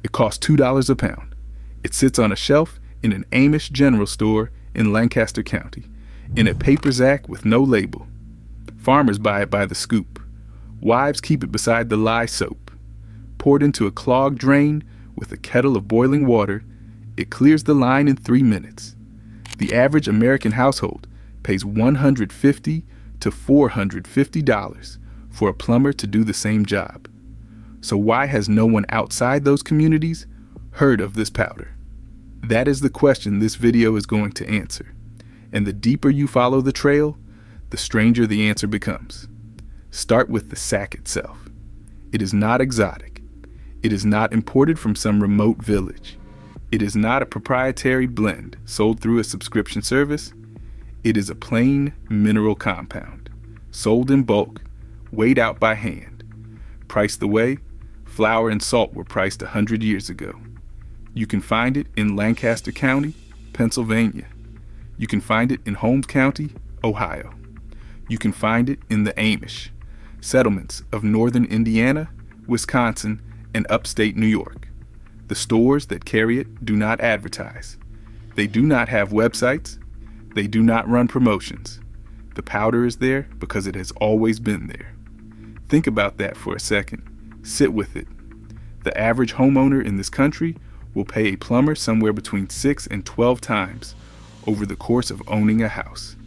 It costs $2 a pound. It sits on a shelf in an Amish general store in Lancaster County, in a paper sack with no label. Farmers buy it by the scoop. Wives keep it beside the lye soap. Poured into a clogged drain with a kettle of boiling water, it clears the line in 3 minutes. The average American household pays $150 to $450 for a plumber to do the same job. So why has no one outside those communities heard of this powder? That is the question this video is going to answer. And the deeper you follow the trail, the stranger the answer becomes. Start with the sack itself. It is not exotic. It is not imported from some remote village. It is not a proprietary blend sold through a subscription service. It is a plain mineral compound, sold in bulk, weighed out by hand. Priced the way flour and salt were priced 100 years ago. You can find it in Lancaster County, Pennsylvania. You can find it in Holmes County, Ohio. You can find it in the Amish settlements of northern Indiana, Wisconsin, and upstate New York. The stores that carry it do not advertise. They do not have websites. They do not run promotions. The powder is there because it has always been there. Think about that for a second. Sit with it. The average homeowner in this country will pay a plumber somewhere between 6 and 12 times over the course of owning a house.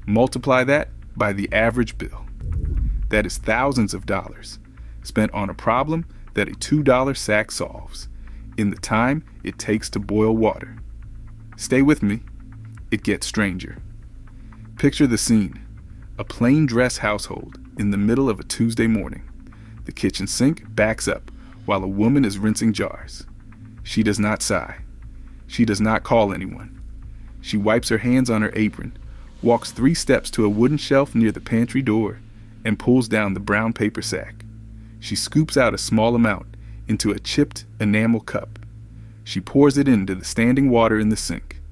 Multiply that by the average bill. That is thousands of dollars spent on a problem that a $2 sack solves in the time it takes to boil water. Stay with me. It gets stranger. Picture the scene. A plain dress household in the middle of a Tuesday morning. The kitchen sink backs up while a woman is rinsing jars. She does not sigh. She does not call anyone. She wipes her hands on her apron, walks 3 steps to a wooden shelf near the pantry door, and pulls down the brown paper sack. She scoops out a small amount into a chipped enamel cup. She pours it into the standing water in the sink.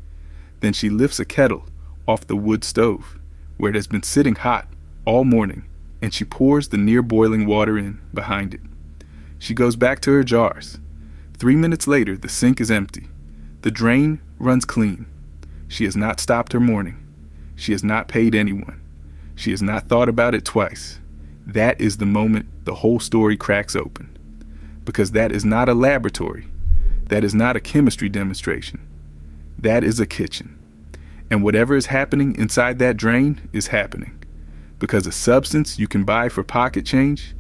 Then she lifts a kettle off the wood stove, where it has been sitting hot all morning, and she pours the near boiling water in behind it. She goes back to her jars. 3 minutes later, the sink is empty. The drain runs clean. She has not stopped her morning. She has not paid anyone. She has not thought about it twice. That is the moment the whole story cracks open. Because that is not a laboratory. That is not a chemistry demonstration. That is a kitchen. And whatever is happening inside that drain is happening. Because a substance you can buy for pocket change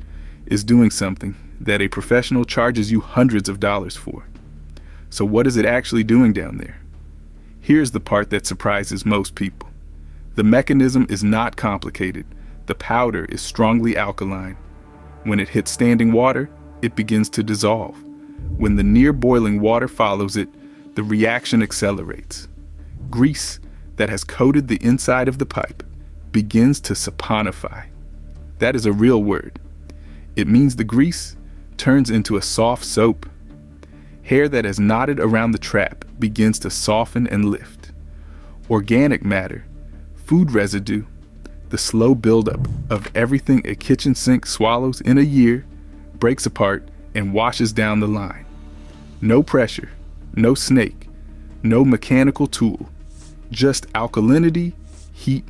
is doing something that a professional charges you hundreds of dollars for. So what is it actually doing down there? Here's the part that surprises most people. The mechanism is not complicated. The powder is strongly alkaline. When it hits standing water, it begins to dissolve. When the near boiling water follows it, the reaction accelerates. Grease that has coated the inside of the pipe begins to saponify. That is a real word. It means the grease turns into a soft soap. Hair that has knotted around the trap begins to soften and lift. Organic matter, food residue, the slow buildup of everything a kitchen sink swallows in a year, breaks apart and washes down the line. No pressure, no snake, no mechanical tool, just alkalinity, heat,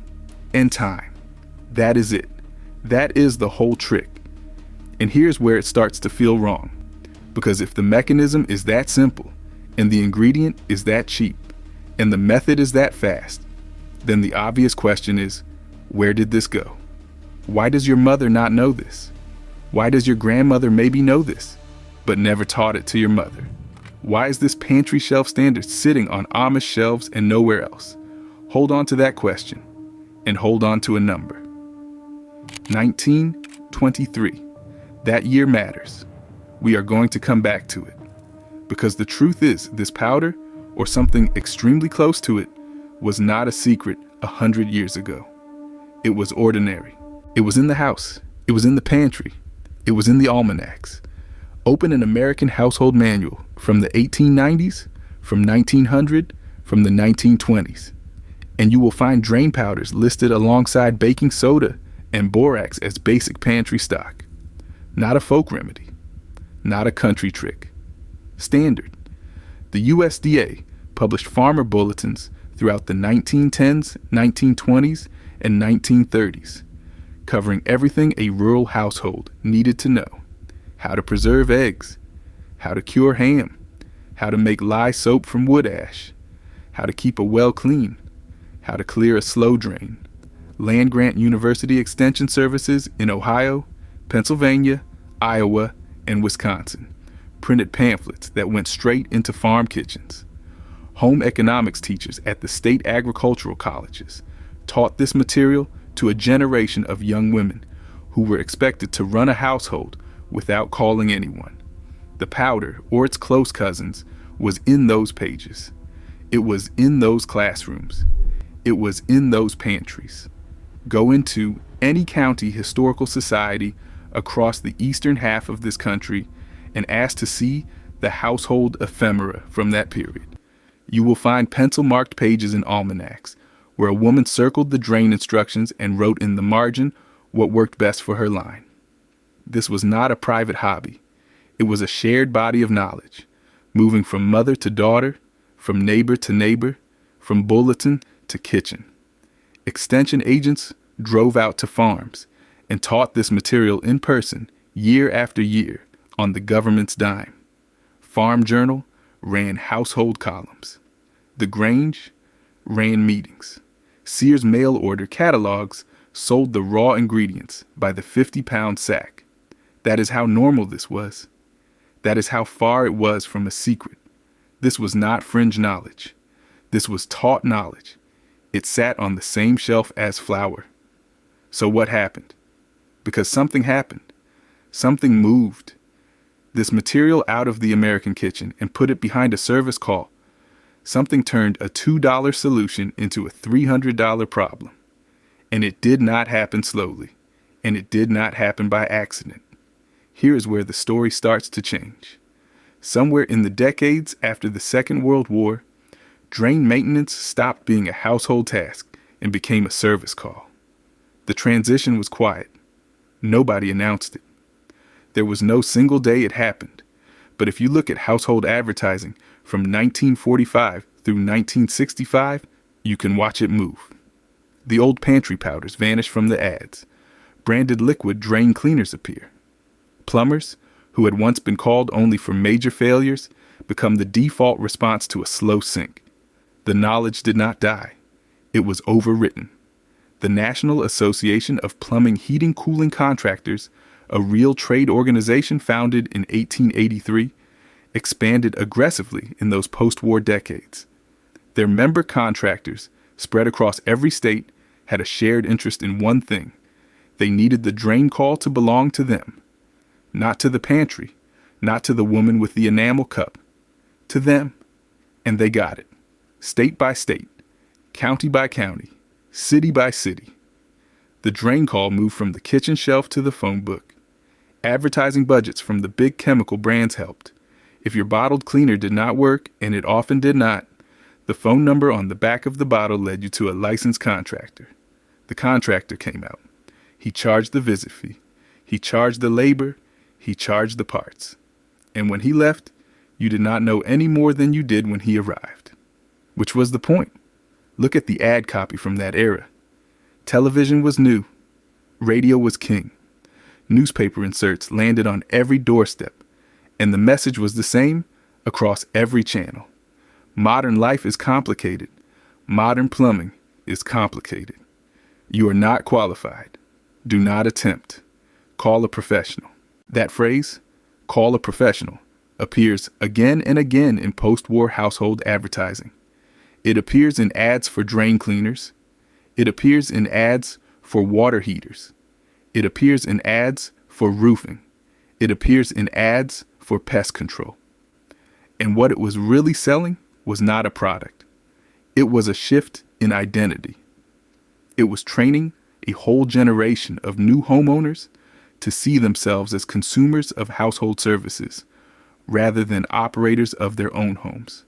and time. That is it. That is the whole trick. And here's where it starts to feel wrong. Because if the mechanism is that simple, and the ingredient is that cheap, and the method is that fast, then the obvious question is, where did this go? Why does your mother not know this? Why does your grandmother maybe know this, but never taught it to your mother? Why is this pantry shelf standard sitting on Amish shelves and nowhere else? Hold on to that question, and hold on to a number. 1923. That year matters. We are going to come back to it. Because the truth is, this powder, or something extremely close to it, was not a secret 100 years ago. It was ordinary. It was in the house. It was in the pantry. It was in the almanacs. Open an American household manual from the 1890s, from 1900, from the 1920s, and you will find drain powders listed alongside baking soda and borax as basic pantry stock. Not a folk remedy, not a country trick. Standard. The USDA published farmer bulletins throughout the 1910s, 1920s, and 1930s, covering everything a rural household needed to know: how to preserve eggs, how to cure ham, how to make lye soap from wood ash, how to keep a well clean, how to clear a slow drain. Land-grant university extension services in Ohio, Pennsylvania, Iowa, and Wisconsin printed pamphlets that went straight into farm kitchens. Home economics teachers at the state agricultural colleges taught this material to a generation of young women who were expected to run a household without calling anyone. The powder, or its close cousins, was in those pages. It was in those classrooms. It was in those pantries. Go into any county historical society across the eastern half of this country and ask to see the household ephemera from that period. You will find pencil-marked pages in almanacs where a woman circled the drain instructions and wrote in the margin what worked best for her line. This was not a private hobby. It was a shared body of knowledge, moving from mother to daughter, from neighbor to neighbor, from bulletin to kitchen. Extension agents drove out to farms and taught this material in person year after year on the government's dime. Farm Journal ran household columns. The Grange ran meetings. Sears mail order catalogs sold the raw ingredients by the 50-pound sack. That is how normal this was. That is how far it was from a secret. This was not fringe knowledge. This was taught knowledge. It sat on the same shelf as flour. So what happened? Because something happened. Something moved this material out of the American kitchen and put it behind a service call. Something turned a $2 solution into a $300 problem. And it did not happen slowly. And it did not happen by accident. Here is where the story starts to change. Somewhere in the decades after the Second World War, drain maintenance stopped being a household task and became a service call. The transition was quiet. Nobody announced it. There was no single day it happened. But if you look at household advertising from 1945 through 1965, you can watch it move. The old pantry powders vanish from the ads. Branded liquid drain cleaners appear. Plumbers, who had once been called only for major failures, become the default response to a slow sink. The knowledge did not die. It was overwritten. The National Association of Plumbing Heating Cooling Contractors, a real trade organization founded in 1883, expanded aggressively in those post-war decades. Their member contractors, spread across every state, had a shared interest in one thing. They needed the drain call to belong to them. Not to the pantry, not to the woman with the enamel cup. To them. And they got it. State by state, county by county, city by city. The drain call moved from the kitchen shelf to the phone book. Advertising budgets from the big chemical brands helped. If your bottled cleaner did not work, and it often did not, the phone number on the back of the bottle led you to a licensed contractor. The contractor came out. He charged the visit fee. He charged the labor. He charged the parts. And when he left, you did not know any more than you did when he arrived. Which was the point. Look at the ad copy from that era. Television was new. Radio was king. Newspaper inserts landed on every doorstep, and the message was the same across every channel. Modern life is complicated. Modern plumbing is complicated. You are not qualified. Do not attempt. Call a professional. That phrase, call a professional, appears again and again in post-war household advertising. It appears in ads for drain cleaners. It appears in ads for water heaters. It appears in ads for roofing. It appears in ads for pest control. And what it was really selling was not a product. It was a shift in identity. It was training a whole generation of new homeowners to see themselves as consumers of household services rather than operators of their own homes.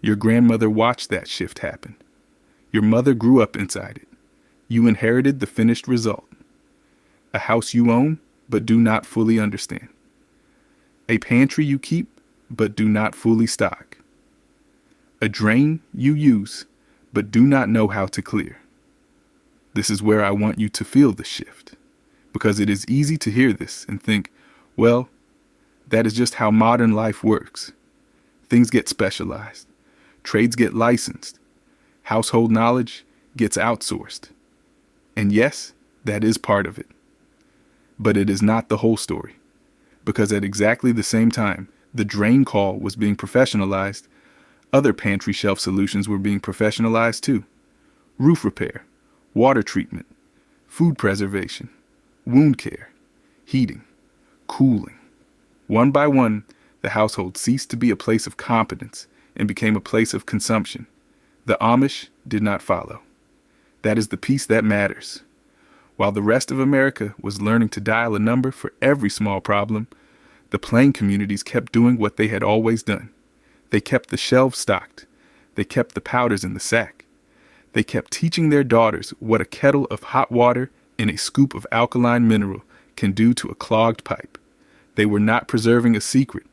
Your grandmother watched that shift happen. Your mother grew up inside it. You inherited the finished result. A house you own but do not fully understand. A pantry you keep but do not fully stock. A drain you use, but do not know how to clear. This is where I want you to feel the shift, because it is easy to hear this and think, well, that is just how modern life works. Things get specialized. Trades get licensed. Household knowledge gets outsourced. And yes, that is part of it. But it is not the whole story, because at exactly the same time the drain call was being professionalized, other pantry shelf solutions were being professionalized too. Roof repair, water treatment, food preservation, wound care, heating, cooling. One by one, the household ceased to be a place of competence and became a place of consumption. The Amish did not follow. That is the piece that matters. While the rest of America was learning to dial a number for every small problem, the plain communities kept doing what they had always done. They kept the shelves stocked. They kept the powders in the sack. They kept teaching their daughters what a kettle of hot water and a scoop of alkaline mineral can do to a clogged pipe. They were not preserving a secret.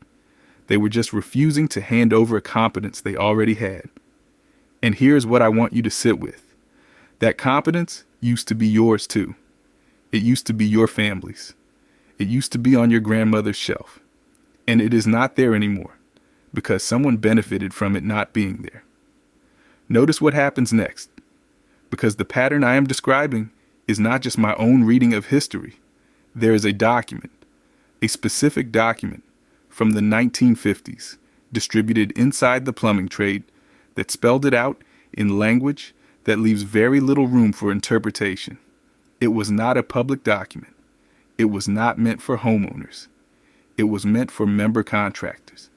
They were just refusing to hand over a competence they already had. And here's what I want you to sit with. That competence used to be yours too. It used to be your family's. It used to be on your grandmother's shelf. And it is not there anymore, because someone benefited from it not being there. Notice what happens next, because the pattern I am describing is not just my own reading of history. There is a document, a specific document from the 1950s, distributed inside the plumbing trade that spelled it out in language that leaves very little room for interpretation. It was not a public document. It was not meant for homeowners. It was meant for member contractors.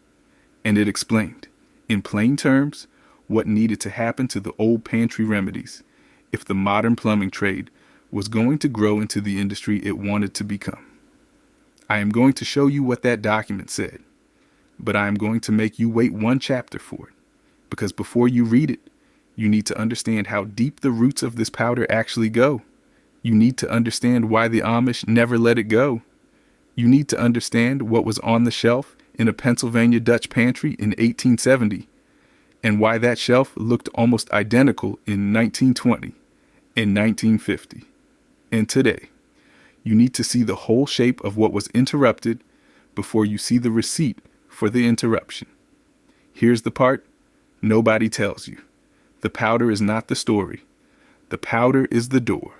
And it explained, in plain terms, what needed to happen to the old pantry remedies if the modern plumbing trade was going to grow into the industry it wanted to become. I am going to show you what that document said, but I am going to make you wait one chapter for it, because before you read it, you need to understand how deep the roots of this powder actually go. You need to understand why the Amish never let it go. You need to understand what was on the shelf in a Pennsylvania Dutch pantry in 1870, and why that shelf looked almost identical in 1920 and 1950. And today, you need to see the whole shape of what was interrupted before you see the receipt for the interruption. Here's the part nobody tells you. The powder is not the story. The powder is the door.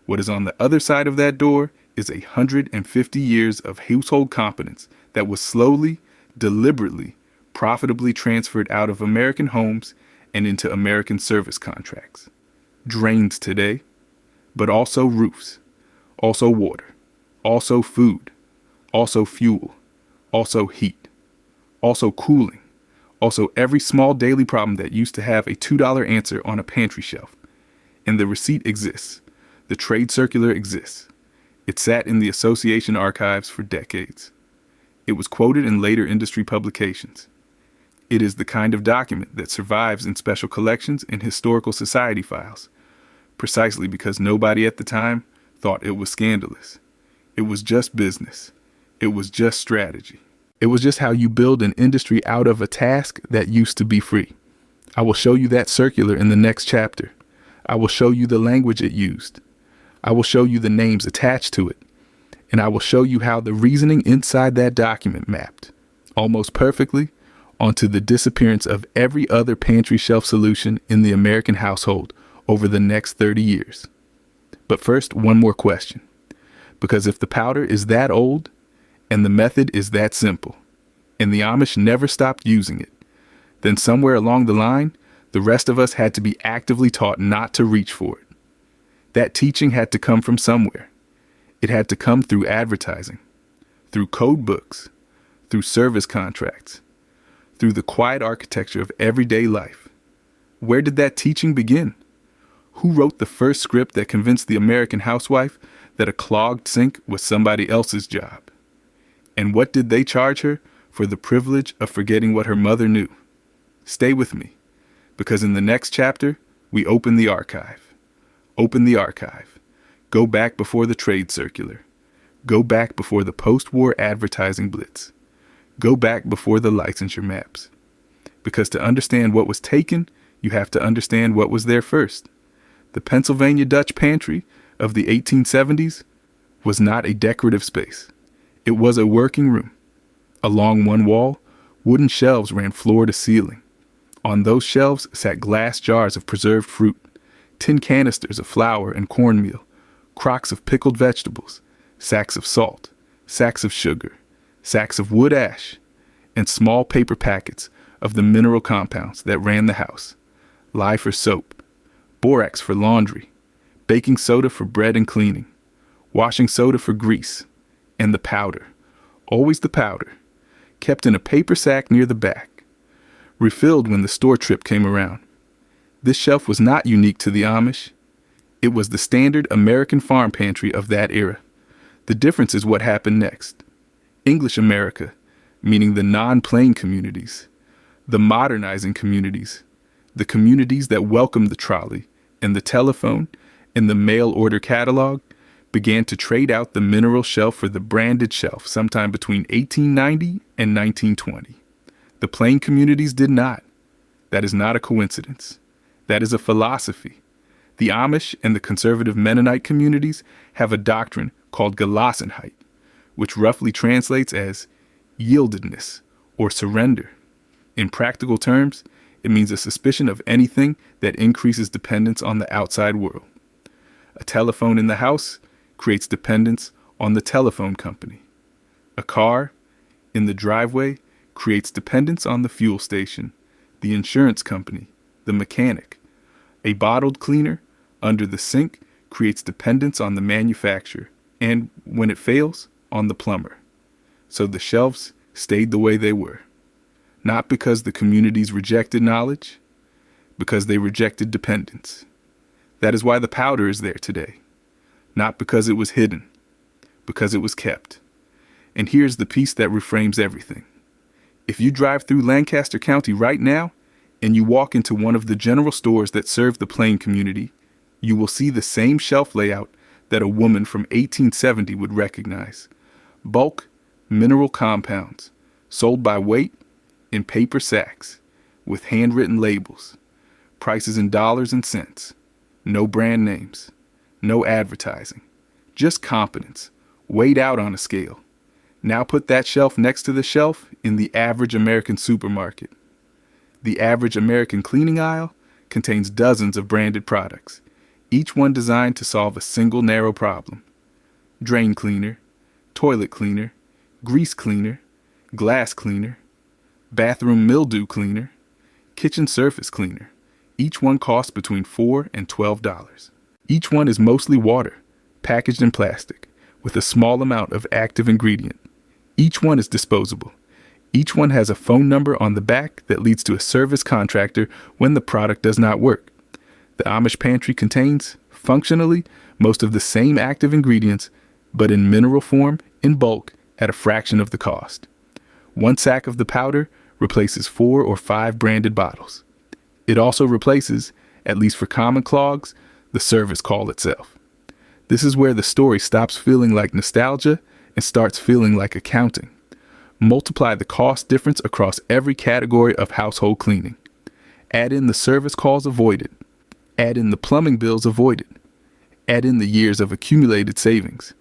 What is on the other side of that door is 150 years of household competence that was slowly, deliberately, profitably transferred out of American homes and into American service contracts. Drains today, but also roofs, also water, also food, also fuel, also heat, also cooling, also every small daily problem that used to have a $2 answer on a pantry shelf. And the receipt exists. The trade circular exists. It sat in the association archives for decades. It was quoted in later industry publications. It is the kind of document that survives in special collections and historical society files, precisely because nobody at the time thought it was scandalous. It was just business. It was just strategy. It was just how you build an industry out of a task that used to be free. I will show you that circular in the next chapter. I will show you the language it used. I will show you the names attached to it. And I will show you how the reasoning inside that document mapped, almost perfectly, onto the disappearance of every other pantry shelf solution in the American household over the next 30 years. But first, one more question. Because if the powder is that old, and the method is that simple, and the Amish never stopped using it, then somewhere along the line, the rest of us had to be actively taught not to reach for it. That teaching had to come from somewhere. It had to come through advertising, through code books, through service contracts, through the quiet architecture of everyday life. Where did that teaching begin? Who wrote the first script that convinced the American housewife that a clogged sink was somebody else's job? And what did they charge her for the privilege of forgetting what her mother knew? Stay with me, because in the next chapter, we open the archive. Open the archive. Go back before the trade circular. Go back before the post-war advertising blitz. Go back before the licensure maps. Because to understand what was taken, you have to understand what was there first. The Pennsylvania Dutch pantry of the 1870s was not a decorative space. It was a working room. Along one wall, wooden shelves ran floor to ceiling. On those shelves sat glass jars of preserved fruit, tin canisters of flour and cornmeal, crocks of pickled vegetables, sacks of salt, sacks of sugar, sacks of wood ash, and small paper packets of the mineral compounds that ran the house: lye for soap, borax for laundry, baking soda for bread and cleaning, washing soda for grease, and the powder, always the powder, kept in a paper sack near the back, refilled when the store trip came around. This shelf was not unique to the Amish. It was the standard American farm pantry of that era. The difference is what happened next. English America, meaning the non-plain communities, the modernizing communities, the communities that welcomed the trolley and the telephone and the mail order catalog, began to trade out the mineral shelf for the branded shelf sometime between 1890 and 1920. The plain communities did not. That is not a coincidence. That is a philosophy. The Amish and the conservative Mennonite communities have a doctrine called Gelassenheit, which roughly translates as yieldedness or surrender. In practical terms, it means a suspicion of anything that increases dependence on the outside world. A telephone in the house creates dependence on the telephone company. A car in the driveway creates dependence on the fuel station, the insurance company, the mechanic. A bottled cleaner under the sink creates dependence on the manufacturer, and when it fails, on the plumber. So the shelves stayed the way they were. Not because the communities rejected knowledge, because they rejected dependence. That is why the powder is there today. Not because it was hidden, because it was kept. And here's the piece that reframes everything. If you drive through Lancaster County right now, and you walk into one of the general stores that serve the plain community, you will see the same shelf layout that a woman from 1870 would recognize. Bulk mineral compounds, sold by weight in paper sacks, with handwritten labels, prices in dollars and cents, no brand names, no advertising, just competence, weighed out on a scale. Now put that shelf next to the shelf in the average American supermarket. The average American cleaning aisle contains dozens of branded products, each one designed to solve a single narrow problem. Drain cleaner, toilet cleaner, grease cleaner, glass cleaner, bathroom mildew cleaner, kitchen surface cleaner. Each one costs between $4 and $12. Each one is mostly water, packaged in plastic, with a small amount of active ingredient. Each one is disposable. Each one has a phone number on the back that leads to a service contractor when the product does not work. The Amish pantry contains, functionally, most of the same active ingredients, but in mineral form, in bulk, at a fraction of the cost. One sack of the powder replaces 4 or 5 branded bottles. It also replaces, at least for common clogs, the service call itself. This is where the story stops feeling like nostalgia and starts feeling like accounting. Multiply the cost difference across every category of household cleaning. Add in the service calls avoided. Add in the plumbing bills avoided. Add in the years of accumulated savings.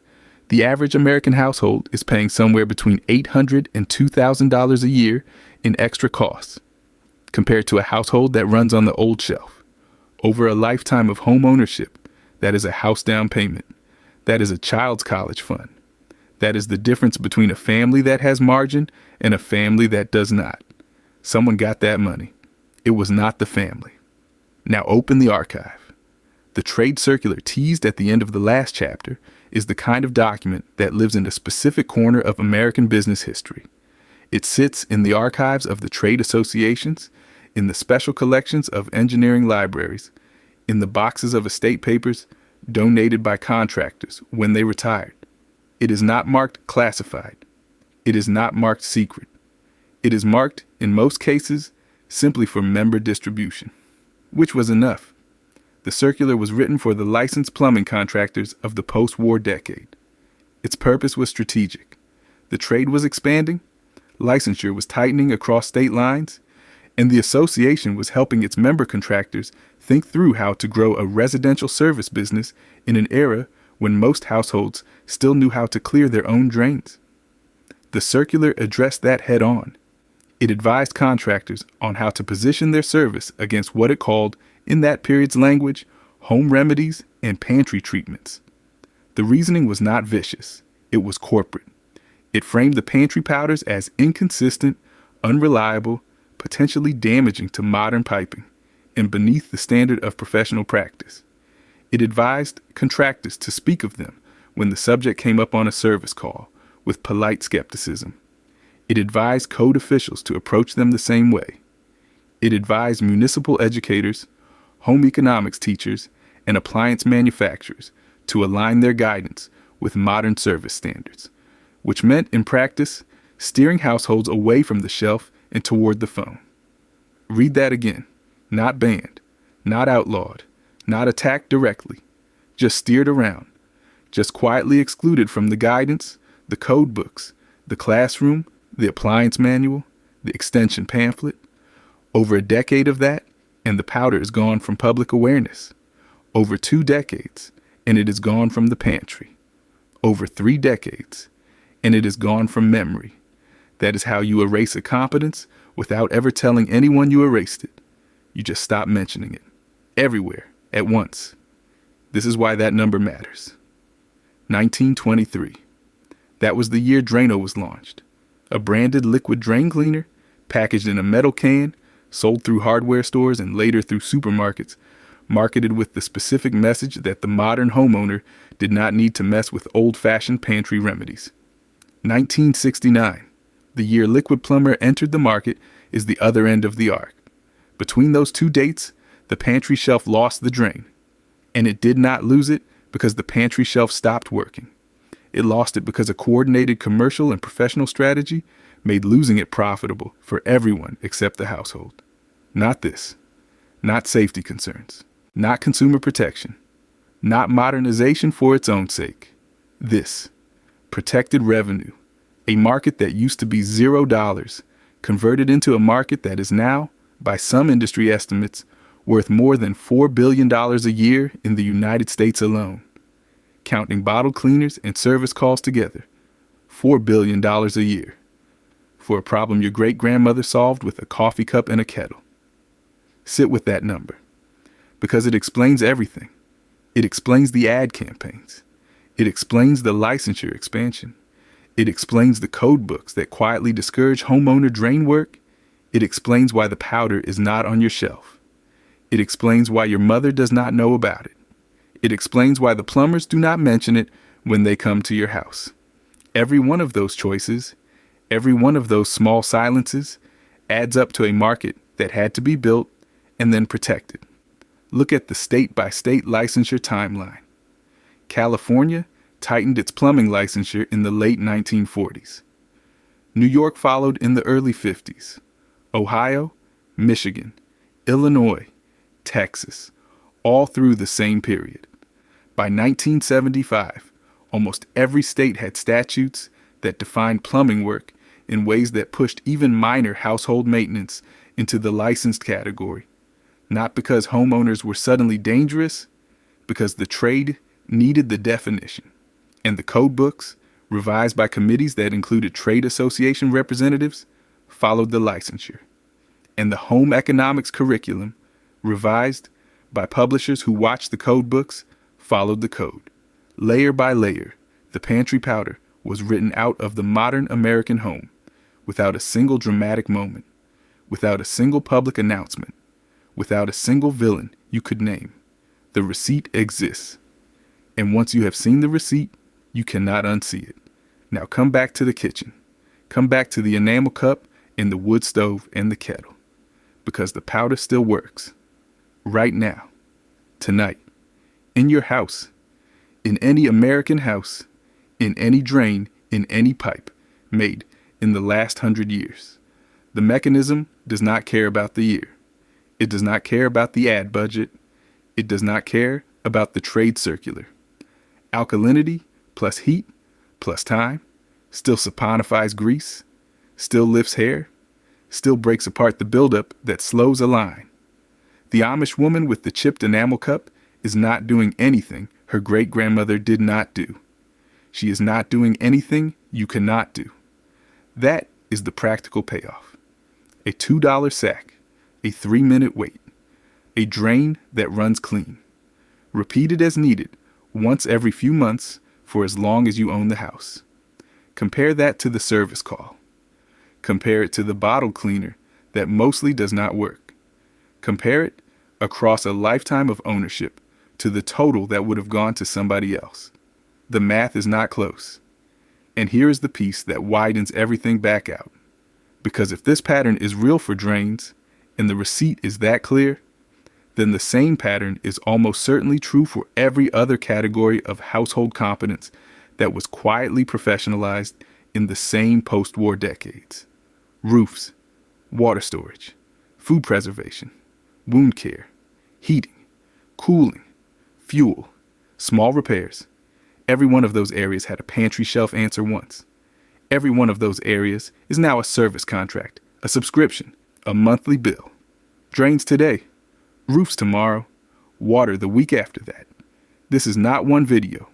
The average American household is paying somewhere between $800 and $2,000 a year in extra costs, compared to a household that runs on the old shelf. Over a lifetime of home ownership, that is a house down payment. That is a child's college fund. That is the difference between a family that has margin and a family that does not. Someone got that money. It was not the family. Now open the archive. The trade circular teased at the end of the last chapter is the kind of document that lives in a specific corner of American business history. It sits in the archives of the trade associations, in the special collections of engineering libraries, in the boxes of estate papers donated by contractors when they retired. It is not marked classified. It is not marked secret. It is marked, in most cases, simply for member distribution, which was enough. The circular was written for the licensed plumbing contractors of the post-war decade. Its purpose was strategic. The trade was expanding. licensure was tightening across state lines, and the association was helping its member contractors think through how to grow a residential service business in an era when most households still knew how to clear their own drains. The circular addressed that head on. It advised contractors on how to position their service against what it called, in that period's language, home remedies and pantry treatments. The reasoning was not vicious. It was corporate. It framed the pantry powders as inconsistent, unreliable, potentially damaging to modern piping, and beneath the standard of professional practice. It advised contractors to speak of them when the subject came up on a service call, with polite skepticism. It advised code officials to approach them the same way. It advised municipal educators, home economics teachers, and appliance manufacturers to align their guidance with modern service standards, which meant, in practice, steering households away from the shelf and toward the phone. Read that again. Not banned, not outlawed, not attacked directly, just steered around, just quietly excluded from the guidance, the code books, the classroom, the appliance manual, the extension pamphlet. Over a decade of that, and the powder is gone from public awareness. Over 2 decades, and it is gone from the pantry. Over 3 decades, and it is gone from memory. That is how you erase a competence without ever telling anyone you erased it. You just stop mentioning it. Everywhere, at once. This is why that number matters. 1923. That was the year Drano was launched. A branded liquid drain cleaner, packaged in a metal can, sold through hardware stores and later through supermarkets, marketed with the specific message that the modern homeowner did not need to mess with old-fashioned pantry remedies. 1969. The year Liquid-Plumr entered the market is the other end of the arc. Between those 2 dates, the pantry shelf lost the drain. And it did not lose it because the pantry shelf stopped working. It lost it because a coordinated commercial and professional strategy made losing it profitable for everyone except the household. Not this. Not safety concerns. Not consumer protection. Not modernization for its own sake. This. Protected revenue. A market that used to be $0 converted into a market that is now, by some industry estimates, worth more than $4 billion a year in the United States alone. Counting bottle cleaners and service calls together, $4 billion a year. For a problem your great-grandmother solved with a coffee cup and a kettle. Sit with that number, because it explains everything. It explains the ad campaigns. It explains the licensure expansion. It explains the code books that quietly discourage homeowner drain work. It explains why the powder is not on your shelf. It explains why your mother does not know about it. It explains why the plumbers do not mention it when they come to your house. Every one of those choices, every one of those small silences, adds up to a market that had to be built and then protected. Look at the state-by-state licensure timeline. California tightened its plumbing licensure in the late 1940s. New York followed in the early 50s. Ohio, Michigan, Illinois, Texas, all through the same period. By 1975, almost every state had statutes that defined plumbing work in ways that pushed even minor household maintenance into the licensed category, not because homeowners were suddenly dangerous, because the trade needed the definition. And the code books, revised by committees that included trade association representatives, followed the licensure. And the home economics curriculum, revised by publishers who watched the code books, followed the code. Layer by layer, the pantry powder was written out of the modern American home, without a single dramatic moment, without a single public announcement, without a single villain you could name. The receipt exists. And once you have seen the receipt, you cannot unsee it. Now come back to the kitchen. Come back to the enamel cup and the wood stove and the kettle. Because the powder still works. Right now. Tonight. In your house. In any American house. In any drain. In any pipe. Made in the last 100 years. The mechanism does not care about the year. It does not care about the ad budget. It does not care about the trade circular. Alkalinity plus heat plus time still saponifies grease. still lifts hair, still breaks apart the buildup that slows a line. The Amish woman with the chipped enamel cup is not doing anything her great-grandmother did not do. She is not doing anything you cannot do. That is the practical payoff. A $2 sack, a 3-minute wait, a drain that runs clean. Repeated as needed, once every few months for as long as you own the house. Compare that to the service call. Compare it to the bottle cleaner that mostly does not work. Compare it across a lifetime of ownership to the total that would have gone to somebody else. The math is not close. And here is the piece that widens everything back out. Because if this pattern is real for drains, and the receipt is that clear, then the same pattern is almost certainly true for every other category of household competence that was quietly professionalized in the same post-war decades. Roofs, water storage, food preservation, wound care, heating, cooling, fuel, small repairs. Every one of those areas had a pantry shelf answer once. Every one of those areas is now a service contract, a subscription, a monthly bill. Drains today, roofs tomorrow, water the week after that. This is not one video.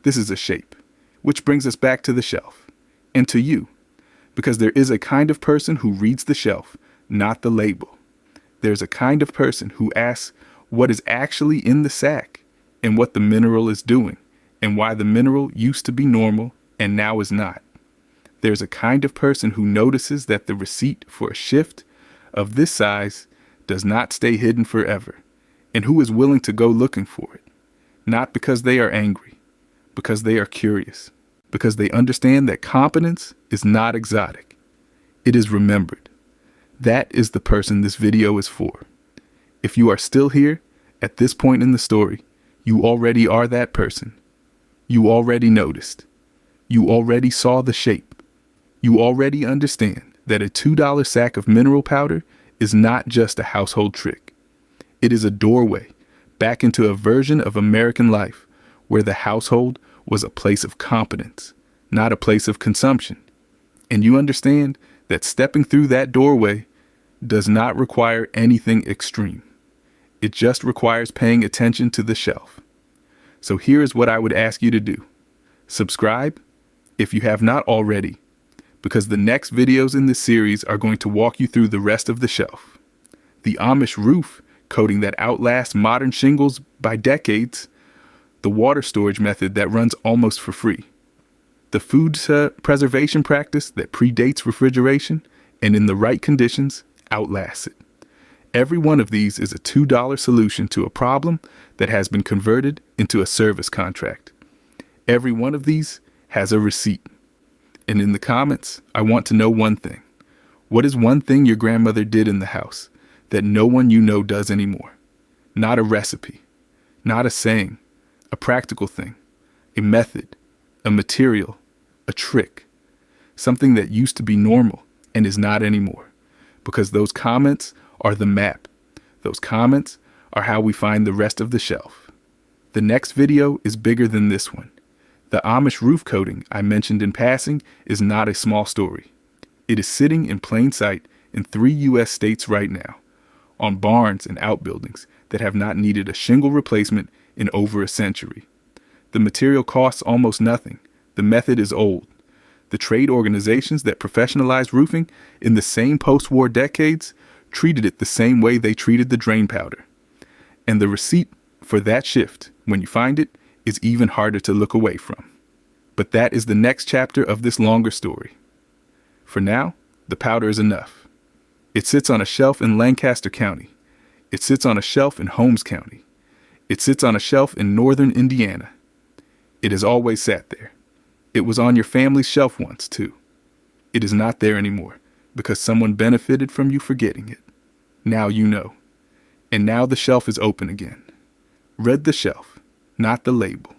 This is a shape, which brings us back to the shelf, and to you, because there is a kind of person who reads the shelf, not the label. There's a kind of person who asks what is actually in the sack and what the mineral is doing, and why the mineral used to be normal and now is not. There's a kind of person who notices that the receipt for a shift of this size does not stay hidden forever, and who is willing to go looking for it, not because they are angry, because they are curious, because they understand that competence is not exotic. It is remembered. That is the person this video is for. If you are still here at this point in the story, you already are that person. You already noticed. You already saw the shape. You already understand that a $2 sack of mineral powder is not just a household trick. It is a doorway back into a version of American life where the household was a place of competence, not a place of consumption. And you understand that stepping through that doorway does not require anything extreme. It just requires paying attention to the shelf. So here is what I would ask you to do. Subscribe if you have not already, because the next videos in this series are going to walk you through the rest of the shelf. The Amish roof coating that outlasts modern shingles by decades, the water storage method that runs almost for free, the food preservation practice that predates refrigeration and in the right conditions outlasts it. Every one of these is a $2 solution to a problem that has been converted into a service contract. Every one of these has a receipt. And in the comments, I want to know one thing. What is one thing your grandmother did in the house that no one you know does anymore? Not a recipe, not a saying, a practical thing, a method, a material, a trick, something that used to be normal and is not anymore. Because those comments are the map. Those comments are how we find the rest of the shelf. The next video is bigger than this one. The Amish roof coating I mentioned in passing is not a small story. It is sitting in plain sight in 3 U.S. states right now, on barns and outbuildings that have not needed a shingle replacement in over a century. The material costs almost nothing. The method is old. The trade organizations that professionalized roofing in the same post-war decades treated it the same way they treated the drain powder. And the receipt for that shift, when you find it, is even harder to look away from. But that is the next chapter of this longer story. For now, the powder is enough. It sits on a shelf in Lancaster County. It sits on a shelf in Holmes County. It sits on a shelf in northern Indiana. It has always sat there. It was on your family's shelf once, too. It is not there anymore, because someone benefited from you forgetting it. Now you know. And now the shelf is open again. Read the shelf, not the label.